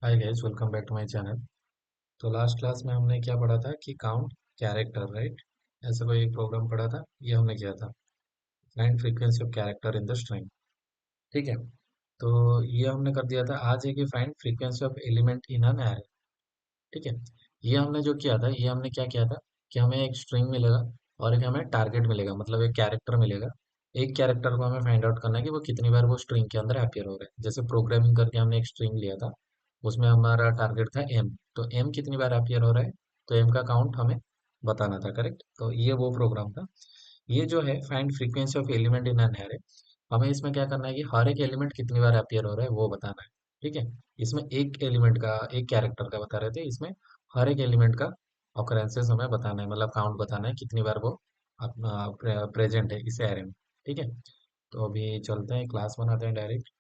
Hi guys, welcome back to my channel. तो last class में हमने क्या पढ़ा था कि काउंट कैरेक्टर, राइट? ऐसा कोई एक प्रोग्राम पढ़ा था, ये हमने किया था। Find frequency of character in the string. ठीक है। तो ये हमने कर दिया था। आज है कि find frequency of element in an array. ठीक है। ये हमने जो किया था, ये हमने क्या किया था कि हमें एक स्ट्रिंग मिलेगा और एक हमें टारगेट मिलेगा, मतलब एक कैरेक्टर मिलेगा। एक कैरेक्टर को हमें फाइंड आउट करना है कि वो कितनी बार वो स्ट्रिंग के अंदर अपियर हो रहा है। जैसे प्रोग्रामिंग करके हमने एक स्ट्रिंग लिया था, उसमें हमारा टारगेट था एम। तो एम कितनी बार अपियर हो रहा है, तो एम का काउंट हमें बताना था, करेक्ट? तो ये वो प्रोग्राम था। ये जो है find frequency of element in an array, हमें इसमें क्या करना है कि हर एक एलिमेंट कितनी बार अपियर हो रहा है वो बताना है। ठीक है। इसमें एक एलिमेंट का, एक कैरेक्टर का बता रहे थे, इसमें हर एक एलिमेंट का ऑकरेंसेस हमें बताना है, मतलब काउंट बताना है कितनी बार वो अपना प्रेजेंट है इस एरे में। ठीक है। तो अभी चलते हैं, क्लास बनाते हैं डायरेक्ट।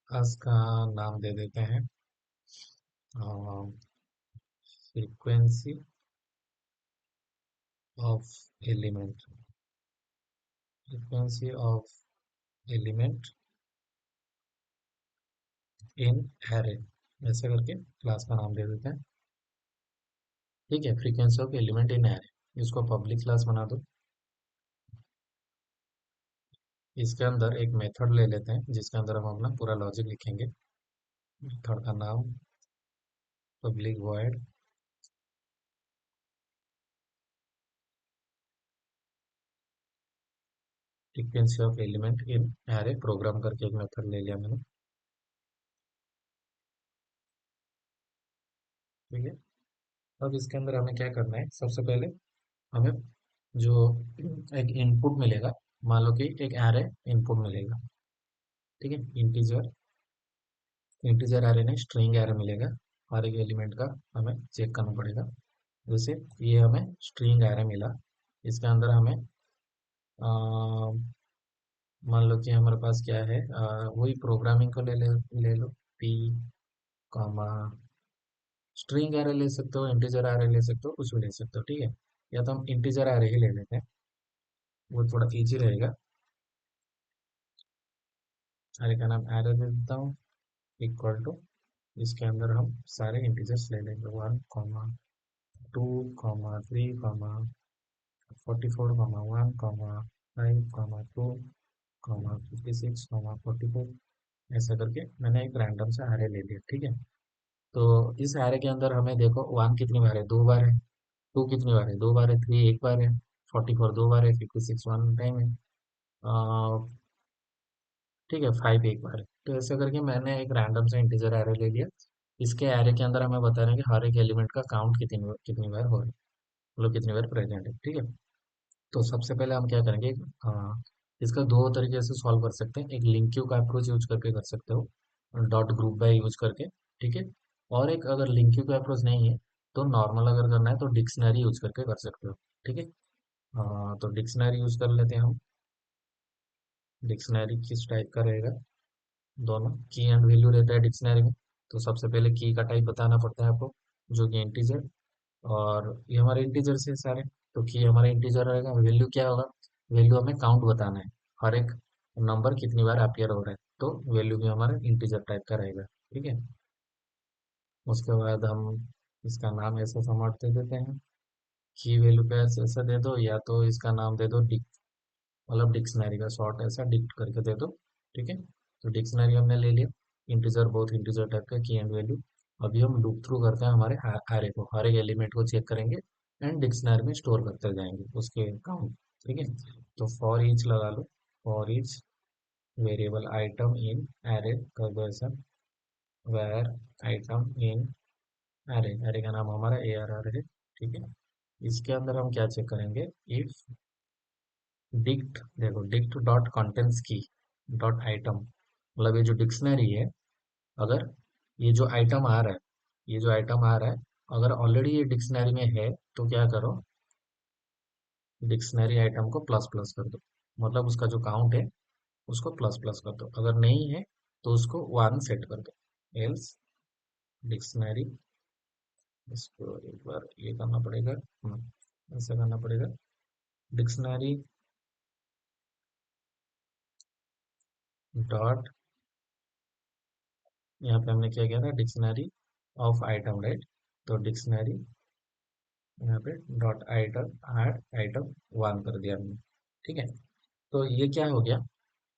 क्लास का नाम दे देते हैं frequency of element. Frequency of element in array, ऐसे करके क्लास का नाम दे देते हैं। ठीक है, frequency of element in array, इसको पब्लिक क्लास बना दो। इसके अंदर एक मेथड ले लेते हैं जिसके अंदर हम अपना पूरा लॉजिक लिखेंगे। मेथड का नाम public void frequency of element in array, program करके एक मेथड ले लिया मैंने। ठीक है। अब इसके अंदर हमें क्या करना है, सबसे पहले हमें जो एक इनपुट मिलेगा, मान लो कि एक एरे इनपुट मिलेगा। ठीक है। इंटीजर इंटीजर एरे नहीं, स्ट्रिंग एरे मिलेगा। हर एक एलिमेंट का हमें चेक करना पड़ेगा। जैसे ये हमें स्ट्रिंग एरे मिला, इसके अंदर हमें मान लो कि हमारे पास क्या है, वही प्रोग्रामिंग को ले लो। पी कॉमा स्ट्रिंग एरे ले सकते हो, इंटीजर एरे ले सकते हो, कुछ भी ले सकते हो। ठीक है। या तो हम इंटीजर एरे ही ले लेते हैं, वो थोड़ा इजी रहेगा। एरे का नाम एरे दे देता हूँ, इक्वल टू, इसके अंदर हम सारे इंटीजर्स ले लेंगे। 1, 2, 3, 4, 5, 2, ऐसा करके मैंने एक रैंडम सा एरे ले लिया। ठीक है। तो इस एरे के अंदर हमें देखो, 1 कितनी बार है, 2 बार है। 2 कितनी बार है, 2 बार है। 3 एक बार है। 44 2 बार है। 56 वन टाइम है। ठीक है, 5 एक बार है। तो ऐसा करके मैंने एक रैंडम सा इंटीजर एरे ले लिया। इसके एरे के अंदर हमें बता रहे हैं कि हर एक एलिमेंट का काउंट कितनी बार हो रहा है, मतलब कितनी बार प्रेजेंट है। ठीक है। तो सबसे पहले हम क्या करेंगे, इसका दो तरीके से सॉल्व कर सकते हैं। एक लिंक क्यू का अप्रोच यूज करके कर सकते हो, डॉट ग्रुप बाय यूज करके। ठीक है। और एक, अगर लिंक क्यू का अप्रोच नहीं है तो नॉर्मल अगर करना है तो डिक्शनरी यूज करके कर सकते हो। ठीक है। तो डिक्शनरी यूज कर लेते हैं हम। डिक्शनरी किस टाइप का रहेगा, दोनों की एंड वैल्यू रहता है डिक्शनरी में। तो सबसे पहले की का टाइप बताना पड़ता है आपको, जो कि इंटीजर। और ये हमारे इंटीजर से सारे, तो की हमारा इंटीजर रहेगा। वैल्यू क्या होगा, वैल्यू हमें काउंट बताना है, हर एक नंबर कितनी बार अपियर हो रहा है। तो वैल्यू भी हमारा इंटीजर टाइप का रहेगा। ठीक है। उसके बाद हम इसका नाम ऐसा फॉर्मेट दे देते हैं, की वैल्यू का ऐसा दे दो, या तो इसका नाम दे दो डिक, मतलब डिक्शनरी का शॉर्ट ऐसा डिक्ट करके दे दो। ठीक है। तो डिक्शनरी हमने ले लिया, इंटीजर, बहुत इंटीजर टाइप का की एंड वैल्यू। अभी हम लूप थ्रू करते हैं हमारे एरे को, हर एक एलिमेंट को चेक करेंगे एंड डिक्शनरी में स्टोर करते जाएंगे उसके काउंट। ठीक है। तो फॉर ईच लगा लो, for each variable item in array कर दो ऐसा, var item in array, array का नाम हमारा ए आर आर है। ठीक है। इसके अंदर हम क्या चेक करेंगे, इफ डिक्ट, देखो डिक्ट डॉट कंटेंट्स की डॉट आइटम, मतलब ये जो डिक्शनरी है, अगर ये जो आइटम आ रहा है, ये जो आइटम आ रहा है, अगर ऑलरेडी ये डिक्शनरी में है तो क्या करो, डिक्शनरी आइटम को प्लस प्लस कर दो, मतलब उसका जो काउंट है उसको प्लस प्लस कर दो। अगर नहीं है तो उसको 1 सेट कर दो। एल्स डिक्शनरी, इसको एक बार ये करना पड़ेगा, ऐसा करना पड़ेगा। डिक्शनरी डॉट, यहाँ पे हमने क्या किया था, डिक्शनरी ऑफ आइटम, राइट। तो डिक्शनरी यहाँ पे dot item, add item one कर दिया हमने। ठीक है, तो ये क्या हो गया,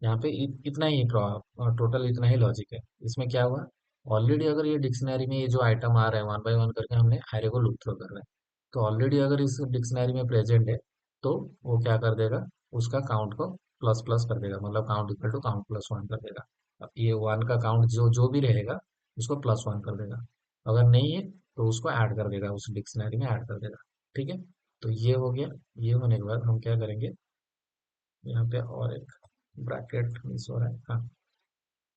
यहाँ पे इतना ही टोटल इतना ही लॉजिक है। इसमें क्या हुआ, ऑलरेडी अगर ये डिक्शनरी में ये जो आइटम आ रहे हैं वन बाय वन करके हमने एरे को लूप थ्रो कर रहे हैं, तो ऑलरेडी अगर इस डिक्शनरी में प्रेजेंट है तो वो क्या कर देगा, उसका काउंट को प्लस प्लस कर देगा, मतलब count equal to count plus one कर देगा। अब ये वन का काउंट जो जो भी रहेगा उसको प्लस वन कर देगा, अगर नहीं है तो उसको ऐड कर देगा, उस डिक्शनरी में ऐड कर देगा। ठीक है, तो ये हो गया। ये होने के बाद हम क्या करेंगे, यहाँ पे और एक ब्रैकेट मिस हो रहा है, हाँ।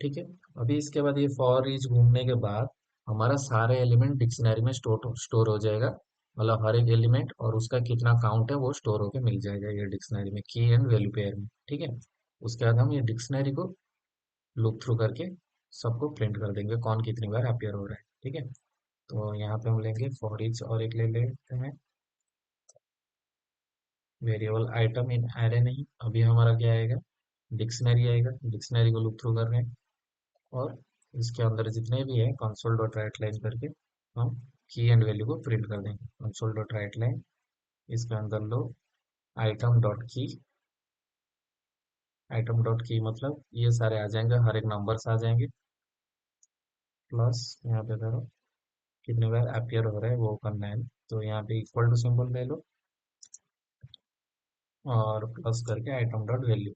ठीक है, अभी इसके बाद ये फॉर ईच घूमने के बाद हमारा सारे एलिमेंट डिक्शनरी में स्टोर हो जाएगा, मतलब हर एक एलिमेंट और उसका कितना काउंट है वो स्टोर होके मिल जाएगा ये डिक्शनरी में, की एंड वैल्यू पेयर में। ठीक है, उसके बाद हम ये डिक्शनरी को लूप थ्रू करके सबको प्रिंट कर देंगे कौन कितनी बार अपीयर हो रहा है। ठीक है, तो यहाँ पे हम लेंगे फॉर ईच और एक ले लेते हैं वेरिएबल आइटम इन एरे, नहीं अभी हमारा क्या आएगा, डिक्शनरी आएगा। डिक्शनरी को लूप थ्रू कर रहे हैं और इसके अंदर जितने भी है कंसोल डॉट राइट लाइन करके हम की एंड वैल्यू को प्रिंट कर देंगे। कंसोल डॉट राइट लाइन, इसके अंदर लो आइटम डॉट की, आइटम डॉट की मतलब ये सारे आ जाएंगे, हर एक नंबर्स आ जाएंगे, प्लस यहाँ पे करो कितनी बार अपीयर हो रहा है वो करना है, तो यहाँ पे इक्वल टू सिंबल ले लो और प्लस करके item dot value,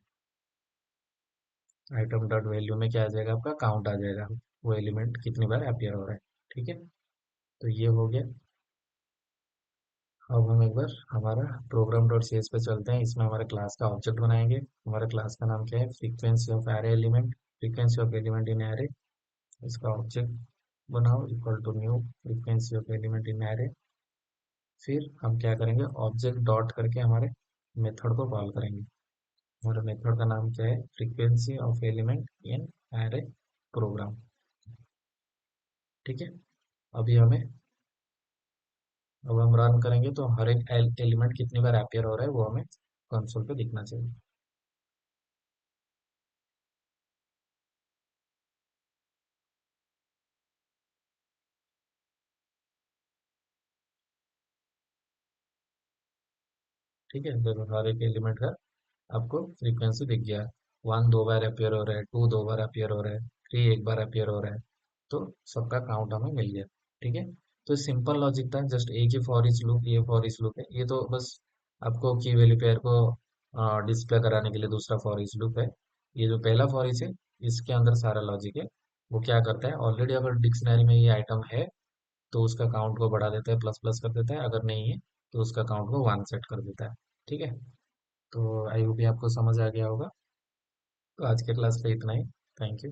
item dot value में क्या आ जाएगा, आपका काउंट आ जाएगा, वो एलिमेंट कितनी बार अपीयर हो रहा है। ठीक है, तो ये हो गया। अब हम एक बार हमारा प्रोग्राम डॉट सी एस पे चलते हैं, इसमें हमारे क्लास का ऑब्जेक्ट बनाएंगे। हमारे क्लास का नाम क्या है, frequency of array element, frequency of element in array. इसका ऑब्जेक्ट बनाओ equal to new frequency of element in array. फिर हम क्या करेंगे, ऑब्जेक्ट डॉट करके हमारे मेथड को कॉल करेंगे। हमारे मेथड का नाम क्या है, frequency of element in array program. ठीक है, अभी हमें, अब हम रन करेंगे तो हर एक एलिमेंट कितनी बार अपीयर हो रहा है वो हमें कंसोल पे दिखना चाहिए। ठीक है, देखो हर एक एलिमेंट का आपको फ्रीक्वेंसी दिख गया, वन दो बार अपीयर हो रहा है, टू दो बार अपीयर हो रहा है, थ्री एक बार अपीयर हो रहा है, तो सबका काउंट हमें मिल गया। ठीक है, तो सिंपल लॉजिक था, जस्ट एक ही फॉर ईच लूप, ये फॉर ईच लूप है, ये तो बस आपको की वैल्यू पेयर को डिस्प्ले कराने के लिए दूसरा फॉर ईच लूप है। ये जो पहला फॉर ईच है इसके अंदर सारा लॉजिक है। वो क्या करता है, ऑलरेडी अगर डिक्शनरी में ये आइटम है तो उसका काउंट को बढ़ा देता है, प्लस प्लस कर देता है, अगर नहीं है तो उसका काउंट को वन सेट कर देता है। ठीक है, तो आई होप ये आपको समझ आ गया होगा। तो आज के क्लास पे इतना ही। Thank you.